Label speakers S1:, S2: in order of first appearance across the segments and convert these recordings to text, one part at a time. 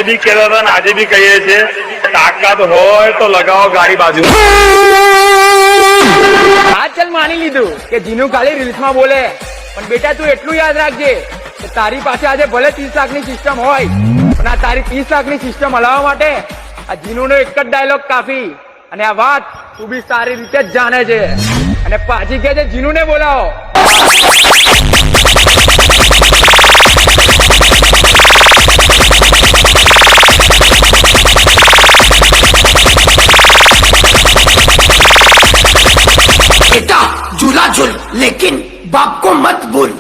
S1: બી કહેતા હતા ને આજે બી કહીએ છીએ, તાકાત હોય તો લગાવો ગાડી બાજુ.
S2: હા ચાલ માની લીધું કે જીનુ ખાલી રીલ્સમાં બોલે, પણ બેટા તું એટલું યાદ રાખજે કે તારી પાસે આજે ભલે 30 લાખની સિસ્ટમ હોય, પણ આ તારી 30 લાખની સિસ્ટમ હલાવવા માટે આ જીનુનો એક જ ડાયલોગ કાફી. અને આ વાત તું બી સારી રીતે જ જાણે છે. અને પાછી કે છે જીનુને બોલાવો.
S3: बेटा झूला झूल लेकिन बाप को मत भूल.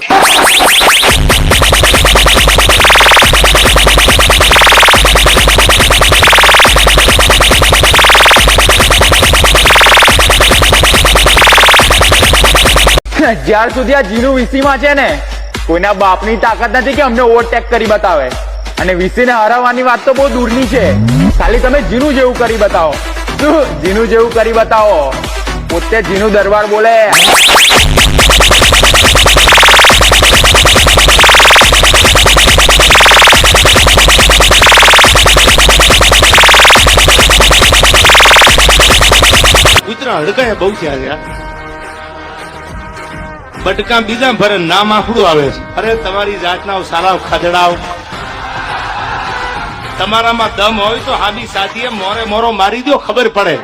S2: જ્યાર સુધી આ જીનુ વીસી માં છે ને, કોઈના બાપની તાકાત નથી કે અમને ઓવરટેક કરી બતાવે. અને વીસી ને હરાવવાની વાત તો બહુ દૂરની છે. ખાલી તમે જીનુ જેવું કરી બતાવો. શું જીનુ જેવું કરી બતાવો? પોતે જીનુ દરબાર બોલે.
S4: કૂતરા હડકાય બહુ થયા છે. બટકા બીજા ભરે નામ આફડું આવે છે. અરે તમારી જાતના સારા ખદડાવ, તમારામાં દમ હોય તો હાબી સાથીએ મોરે મોરો મારી દો, ખબર પડે.